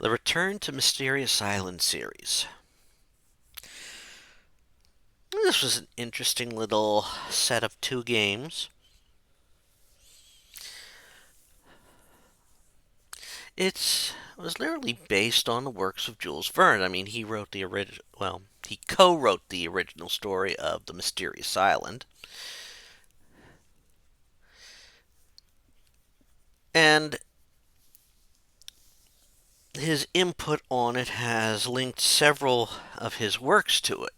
The Return to Mysterious Island series. This was an interesting little set of two games. It was literally based on the works of Jules Verne. I mean, he wrote the original, well, he co-wrote the original story of The Mysterious Island. And his input on it has linked several of his works to it.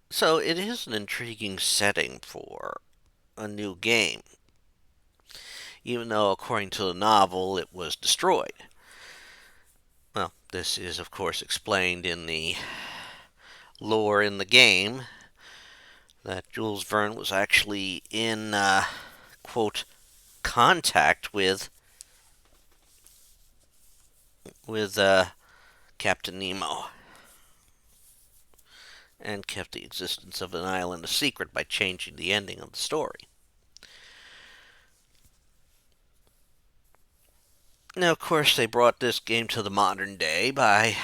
So it is an intriguing setting for a new game, even though, according to the novel, it was destroyed. Well, this is, of course, explained in the lore in the game that Jules Verne was actually in, quote, contact with Captain Nemo and kept the existence of an island a secret by changing the ending of the story. Now, of course, they brought this game to the modern day by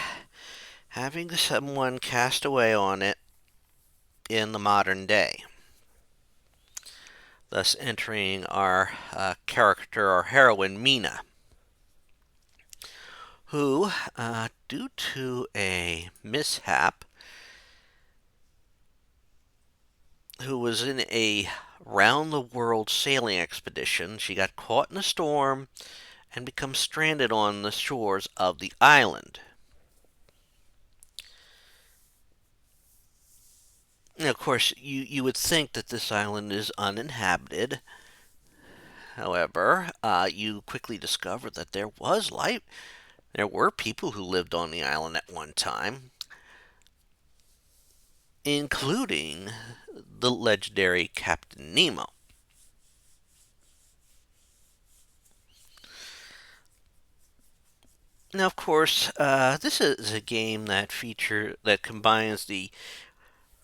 having someone cast away on it in the modern day, thus entering our character, our heroine, Mina, who, due to a mishap, who was in a round-the-world sailing expedition, she got caught in a storm and becomes stranded on the shores of the island. Now, of course, you would think that this island is uninhabited. However, you quickly discover that there was life. There were people who lived on the island at one time, including the legendary Captain Nemo. Now, of course, this is a game that combines the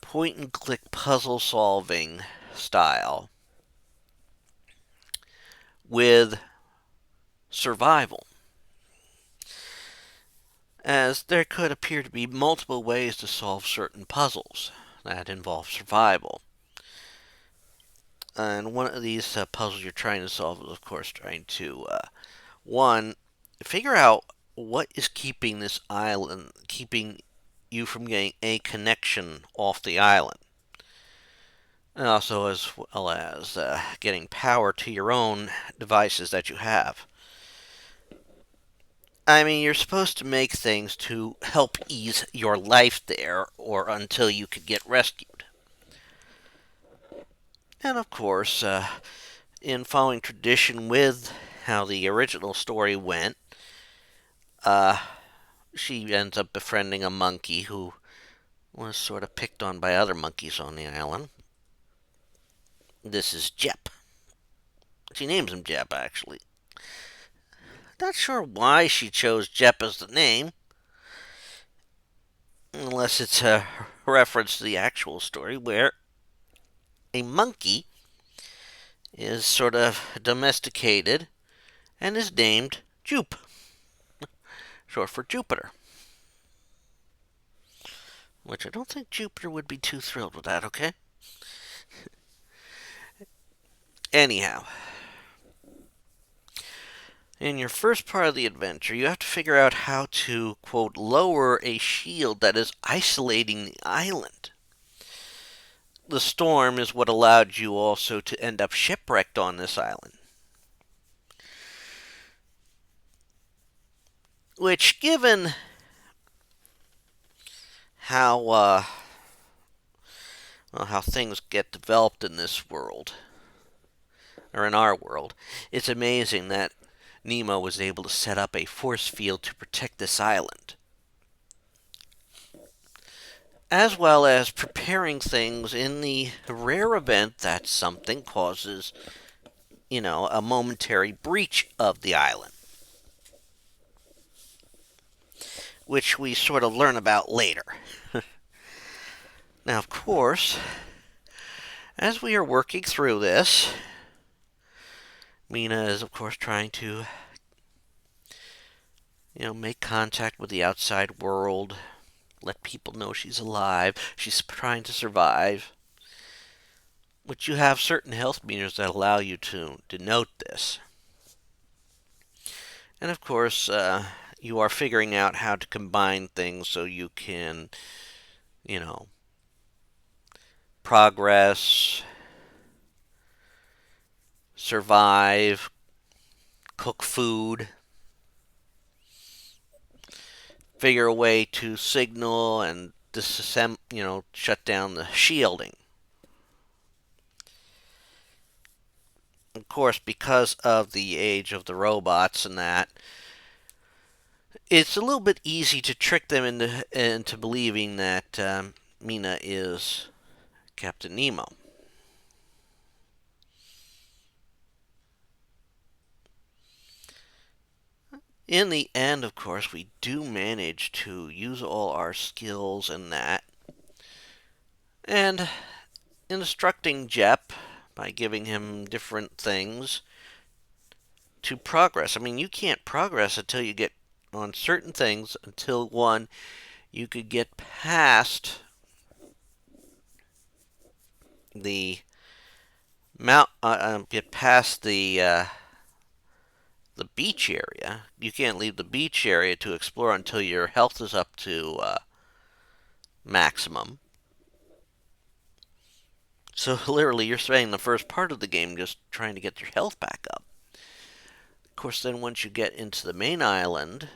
point-and-click puzzle solving style with survival, as there could appear to be multiple ways to solve certain puzzles that involve survival. And one of these puzzles you're trying to solve is, of course, trying to, one, figure out what is keeping this island, keeping you from getting a connection off the island. And also, as well as getting power to your own devices that you have. I mean, you're supposed to make things to help ease your life there, or until you could get rescued. And of course, in following tradition with how the original story went, uh, she ends up befriending a monkey who was sort of picked on by other monkeys on the island. This is Jep. She names him Jep, actually. Not sure why she chose Jep as the name, unless it's a reference to the actual story where a monkey is sort of domesticated and is named Jupe, short for Jupiter. Which I don't think Jupiter would be too thrilled with that, okay? Anyhow, in your first part of the adventure, you have to figure out how to, quote, lower a shield that is isolating the island. The storm is what allowed you also to end up shipwrecked on this island. Which, given how how things get developed in this world, or in our world, it's amazing that Nemo was able to set up a force field to protect this island, as well as preparing things in the rare event that something causes, a momentary breach of the island, which we sort of learn about later. Now, of course, as we are working through this, Mina is, of course, trying to, make contact with the outside world, let people know she's alive. She's trying to survive. Which you have certain health meters that allow you to denote this. And of course, you are figuring out how to combine things so you can, you know, progress, survive, cook food, figure a way to signal and disassemble, shut down the shielding. Of course, because of the age of the robots and that, it's a little bit easy to trick them into believing that Mina is Captain Nemo. In the end, of course, we do manage to use all our skills and that, and instructing Jep by giving him different things to progress. I mean, you can't progress until you get on certain things until one you could get past the the beach area. You can't leave the beach area to explore until your health is up to maximum. So literally, you're spending the first part of the game just trying to get your health back up. Of course, then once you get into the main island,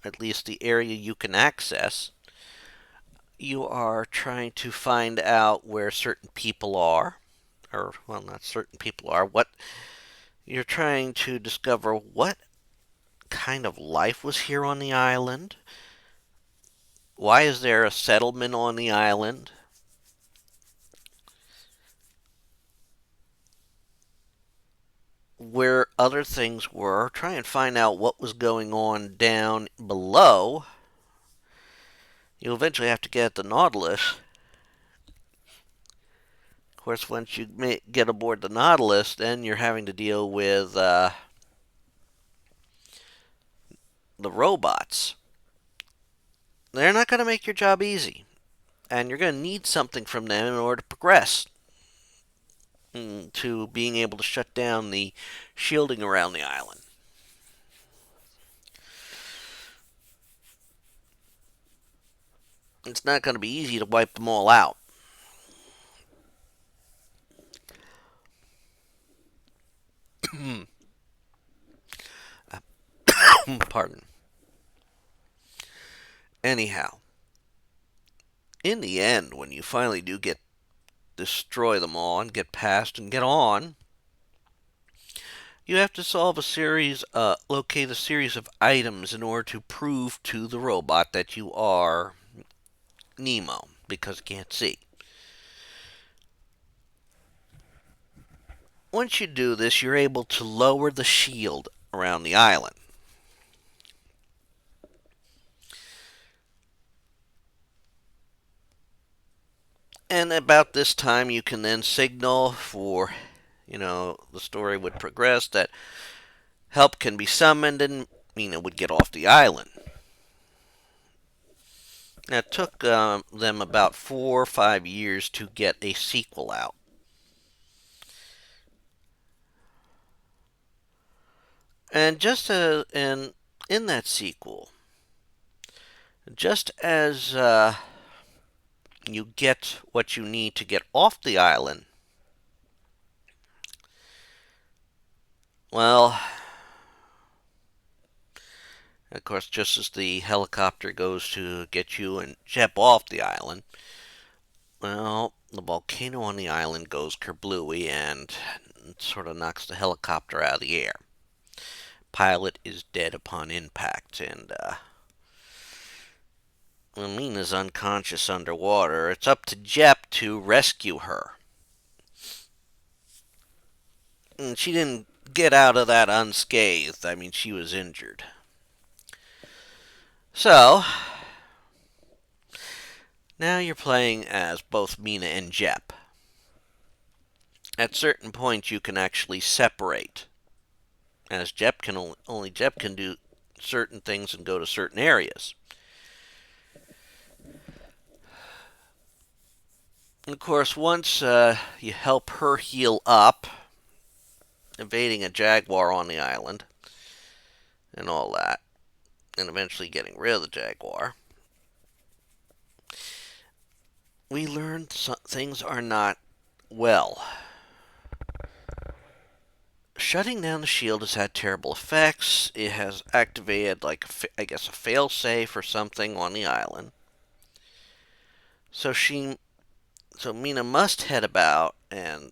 at least the area you can access, you are trying to find out where certain people are, or well, not certain people are. What you're trying to discover what kind of life was here on the island. Why is there a settlement on the island? Where other things were. Try and find out what was going on down below. You'll eventually have to get at the Nautilus. Of course, once you get aboard the Nautilus, then you're having to deal with the robots. They're not going to make your job easy, and you're going to need something from them in order to progress to being able to shut down the shielding around the island. It's not going to be easy to wipe them all out. Pardon. Anyhow, in the end, when you finally do get destroy them all and get past and get on, you have to locate a series of items in order to prove to the robot that you are Nemo, because it can't see. Once you do this, you're able to lower the shield around the island. And about this time, you can then signal for, the story would progress that help can be summoned and Mina would get off the island. Now, it took them about 4 or 5 years to get a sequel out. And in that sequel, just as you get what you need to get off the island, well, of course, just as the helicopter goes to get you and Jep off the island, well, the volcano on the island goes kerblooey and sort of knocks the helicopter out of the air. Pilot is dead upon impact, and Mina's unconscious underwater. It's up to Jep to rescue her. And she didn't get out of that unscathed. I mean, she was injured. So, now you're playing as both Mina and Jep. At certain points, you can actually separate, as Jep can only Jep can do certain things and go to certain areas. And of course, once you help her heal up, evading a jaguar on the island and all that, and eventually getting rid of the jaguar, we learn things are not well. Shutting down the shield has had terrible effects. It has activated, like, I guess, a failsafe or something on the island. So Mina must head about and,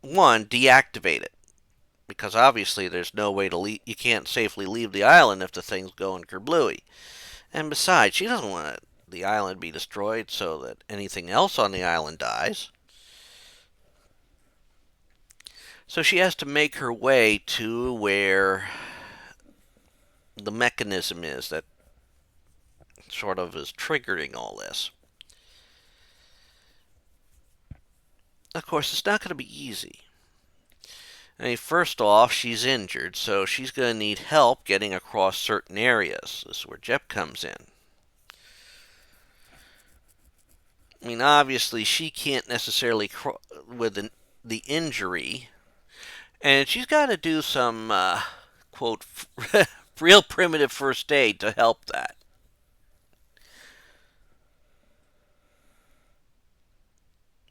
one, deactivate it. Because obviously there's no way to leave. You can't safely leave the island if the thing's going kerblooey. And besides, she doesn't want the island to be destroyed so that anything else on the island dies. So she has to make her way to where the mechanism is that sort of is triggering all this. Of course, it's not going to be easy. I mean, first off, she's injured, so she's going to need help getting across certain areas. This is where Jep comes in. I mean, obviously, she can't necessarily with the injury, and she's got to do some quote real primitive first aid to help that.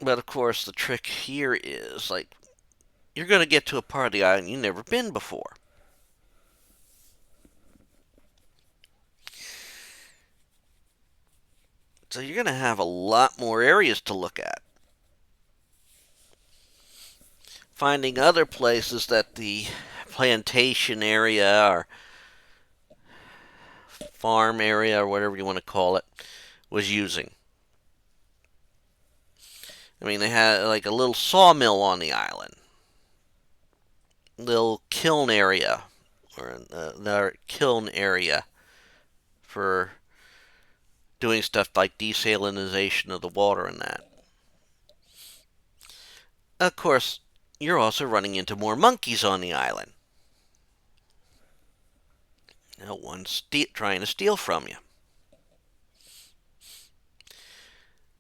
But of course, the trick here is, like, you're going to get to a part of the island you've never been before. So you're going to have a lot more areas to look at. Finding other places that the plantation area or farm area or whatever you want to call it was using. I mean, they had like a little sawmill on the island, little kiln area, or another kiln area for doing stuff like desalinization of the water and that. Of course, you're also running into more monkeys on the island. Now, one's trying to steal from you.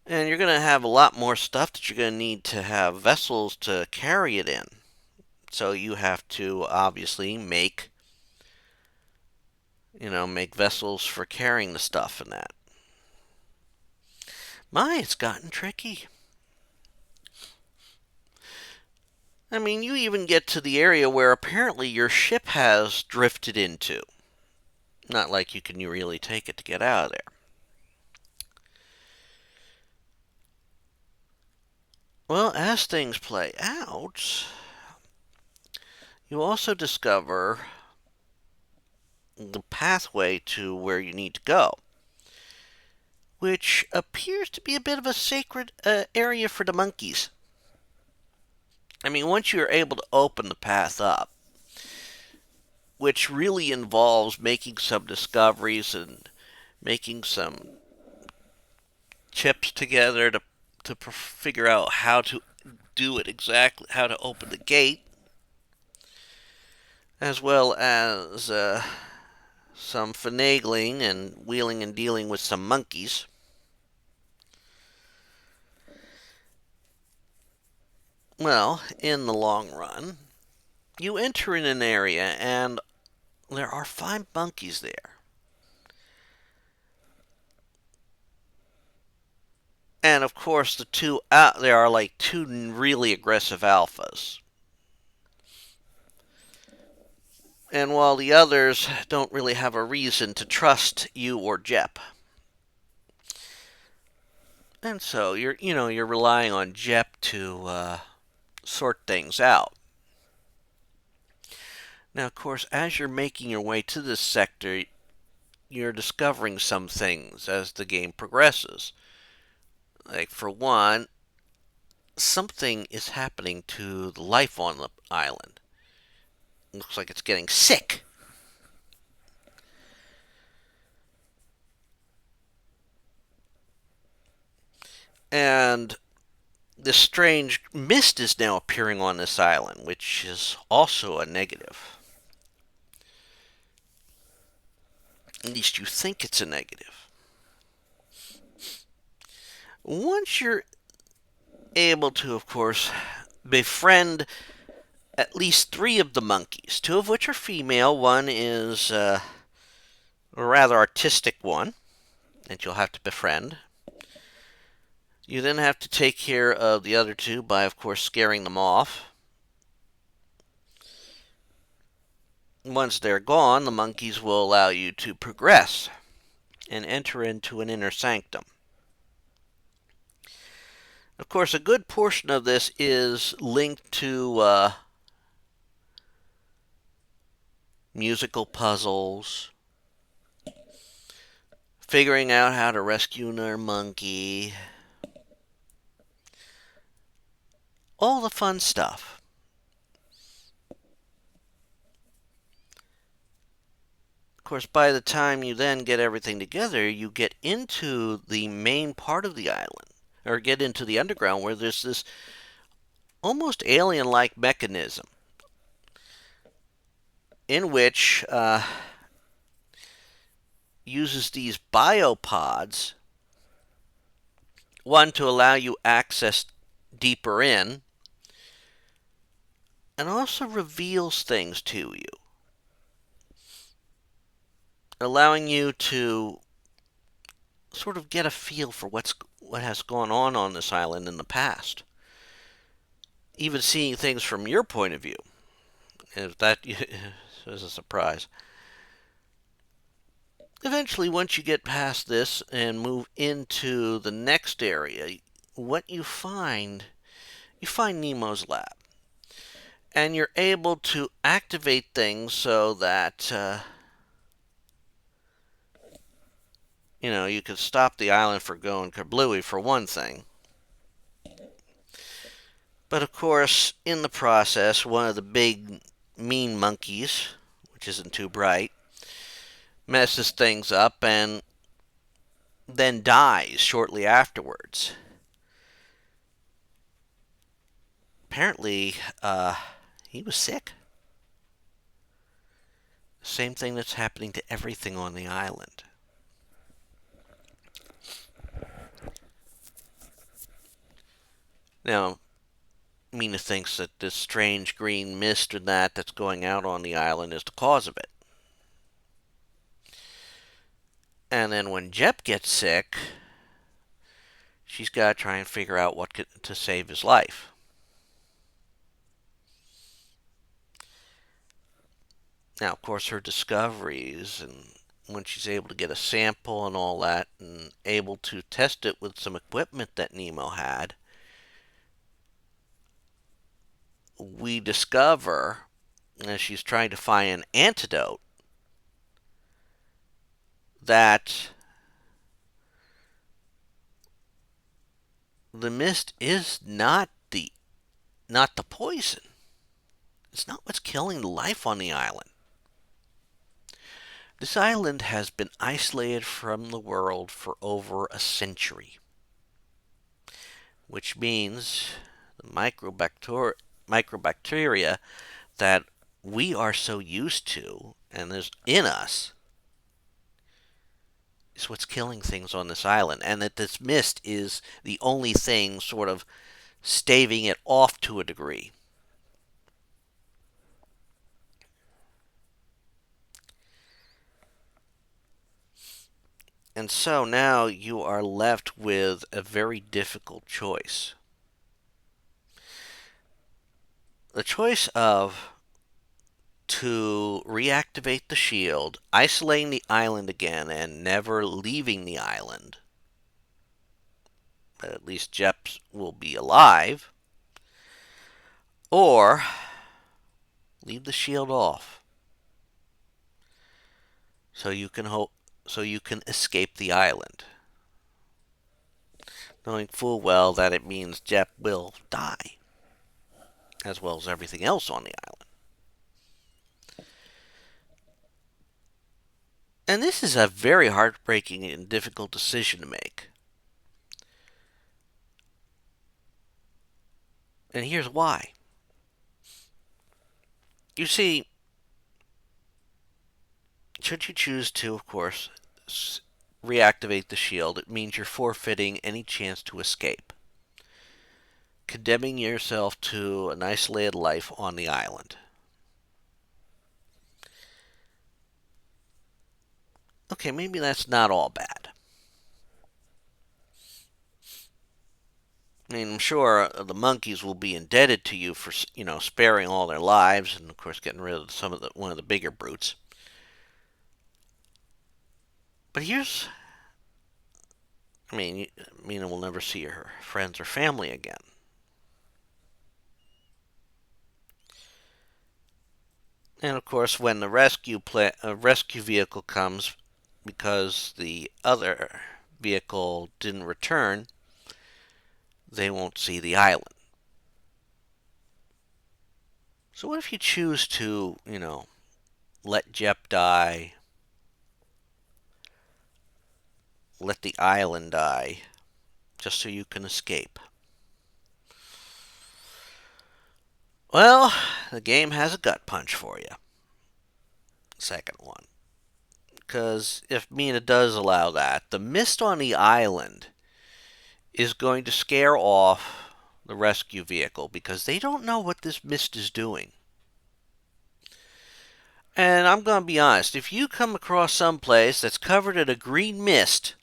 And you're going to have a lot more stuff that you're going to need to have vessels to carry it in. So you have to obviously make vessels for carrying the stuff and that. It's gotten tricky. I mean, you even get to the area where apparently your ship has drifted into. Not like you can really take it to get out of there. Well, as things play out, you also discover the pathway to where you need to go, which appears to be a bit of a sacred area for the monkeys. I mean, once you're able to open the path up, which really involves making some discoveries and making some chips together to figure out how to do it exactly, how to open the gate, as well as some finagling and wheeling and dealing with some monkeys. Well, in the long run, you enter in an area and there are 5 monkeys there. And of course, the two out there are like 2 really aggressive alphas. And while the others don't really have a reason to trust you or Jep. And so you're relying on Jep to sort things out. Now, of course, as you're making your way to this sector, you're discovering some things as the game progresses. Like, for one, something is happening to the life on the island. It looks like it's getting sick. And this strange mist is now appearing on this island, which is also a negative. At least you think it's a negative. Once you're able to, of course, befriend at least three of the monkeys, two of which are female. One is a rather artistic one that you'll have to befriend. You then have to take care of the other two by, of course, scaring them off. Once they're gone, the monkeys will allow you to progress and enter into an inner sanctum. Of course, a good portion of this is linked to musical puzzles, figuring out how to rescue another monkey, all the fun stuff. Of course, by the time you then get everything together, you get into the main part of the island, or get into the underground where there's this almost alien-like mechanism in which uses these biopods, one to allow you access deeper in, and also reveals things to you, allowing you to sort of get a feel for what has gone on this island in the past. Even seeing things from your point of view, if that is a surprise. Eventually, once you get past this and move into the next area, what you find Nemo's lab. And you're able to activate things so that, you can stop the island from going kablooey, for one thing. But of course, in the process, one of the big mean monkeys, which isn't too bright, messes things up and then dies shortly afterwards. Apparently, he was sick. Same thing that's happening to everything on the island. Now, Mina thinks that this strange green mist and that's going out on the island is the cause of it. And then when Jep gets sick, she's got to try and figure out what to save his life. Now, of course, her discoveries, and when she's able to get a sample and all that, and able to test it with some equipment that Nemo had, we discover, as she's trying to find an antidote, that the mist is not the poison. It's not what's killing the life on the island. This island has been isolated from the world for over a century, which means the microbacteria that we are so used to and is in us is what's killing things on this island, and that this mist is the only thing sort of staving it off to a degree. And so now you are left with a very difficult choice. The choice of to reactivate the shield, isolating the island again, and never leaving the island. But at least Jep will be alive. Or leave the shield off, so you can escape the island, knowing full well that it means Jep will die, as well as everything else on the island. And this is a very heartbreaking and difficult decision to make. And here's why. You see, should you choose to, of course, reactivate the shield, it means you're forfeiting any chance to escape, condemning yourself to an isolated life on the island. Okay, maybe that's not all bad. I mean, I'm sure the monkeys will be indebted to you for, sparing all their lives, and of course getting rid of one of the bigger brutes. But I mean, Mina will never see her friends or family again. And of course, when the rescue vehicle comes, because the other vehicle didn't return, they won't see the island. So what if you choose to, let Jep die, let the island die, just so you can escape? Well, the game has a gut punch for you. Second one. Because if Mina does allow that, the mist on the island is going to scare off the rescue vehicle because they don't know what this mist is doing. And I'm going to be honest, if you come across some place that's covered in a green mist,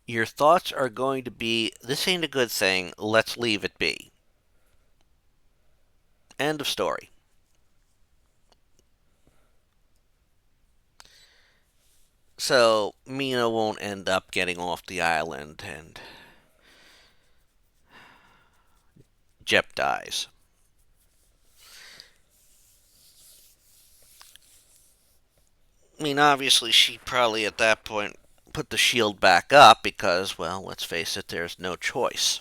your thoughts are going to be, this ain't a good thing, let's leave it be. End of story. So Mina won't end up getting off the island and Jep dies. I mean, obviously, she probably at that point put the shield back up because, well, let's face it, there's no choice.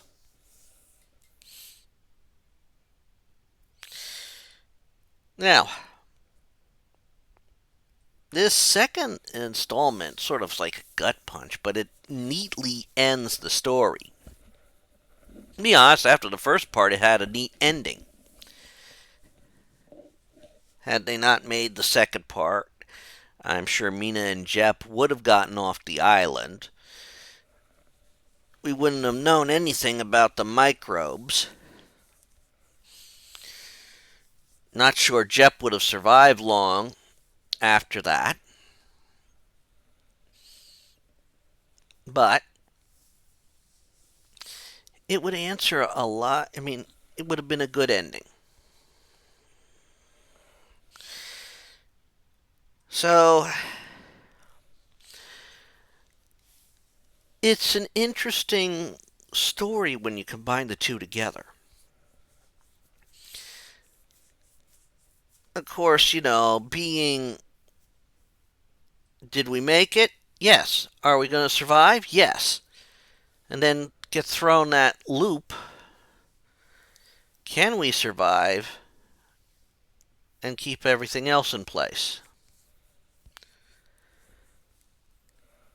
Now, this second installment sort of like a gut punch, but it neatly ends the story. To be honest, after the first part, it had a neat ending. Had they not made the second part, I'm sure Mina and Jep would have gotten off the island. We wouldn't have known anything about the microbes. Not sure Jep would have survived long after that. But it would answer a lot. I mean, it would have been a good ending. So, it's an interesting story when you combine the two together. Of course, being, did we make it? Yes. Are we going to survive? Yes. And then get thrown that loop. Can we survive and keep everything else in place?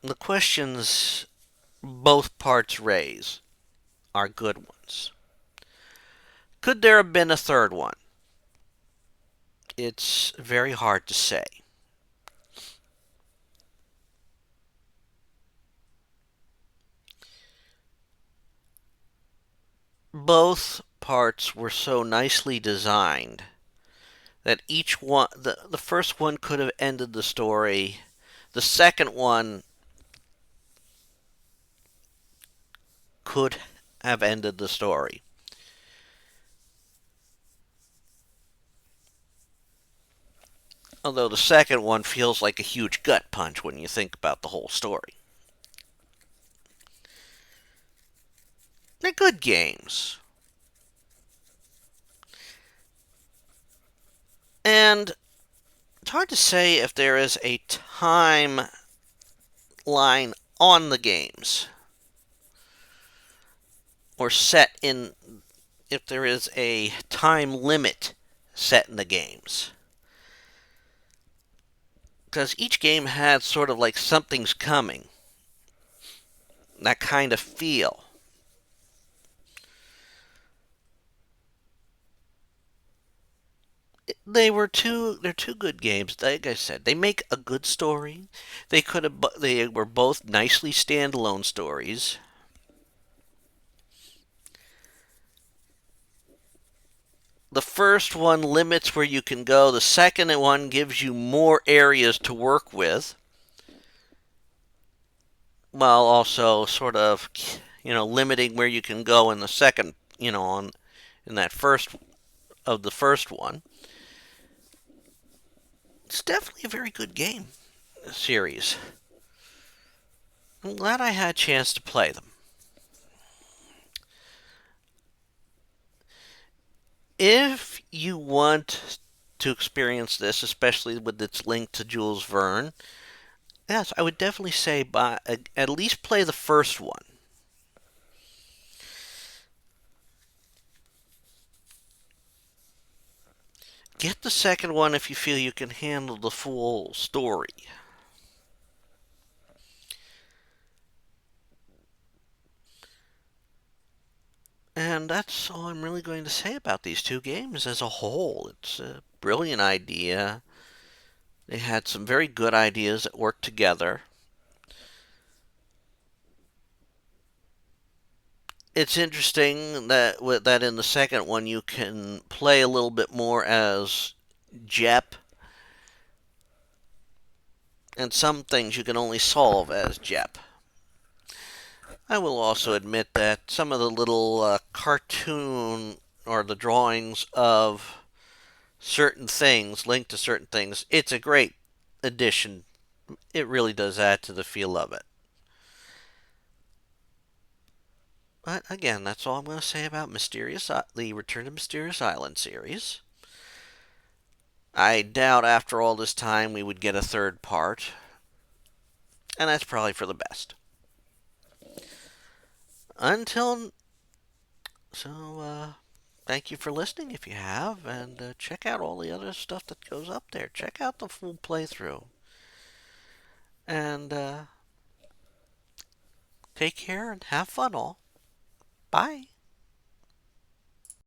The questions both parts raise are good ones. Could there have been a third one? It's very hard to say. Both parts were so nicely designed that each one, the first one could have ended the story. The second one could have ended the story. Although the second one feels like a huge gut punch when you think about the whole story. They're good games. And it's hard to say if there is a timeline on the games. Or set in, if there is a time limit set in the games. Because each game had sort of like something's coming. That kind of feel. They're two good games. Like I said, they make a good story. They were both nicely standalone stories. The first one limits where you can go. The second one gives you more areas to work with, while also sort of, limiting where you can go in the second, on in that first of the first one. It's definitely a very good game series. I'm glad I had a chance to play them. If you want to experience this, especially with its link to Jules Verne, yes, I would definitely say at least play the first one. Get the second one if you feel you can handle the full story. And that's all I'm really going to say about these two games as a whole. It's a brilliant idea. They had some very good ideas that worked together. It's interesting that in the second one you can play a little bit more as Jep, and some things you can only solve as Jep. I will also admit that some of the little cartoon or the drawings of certain things linked to certain things, it's a great addition. It really does add to the feel of it. But again, that's all I'm going to say about the Return to Mysterious Island series. I doubt after all this time we would get a third part, and that's probably for the best. Until so, thank you for listening if you have, and check out all the other stuff that goes up there. Check out the full playthrough, and take care and have fun all. Bye.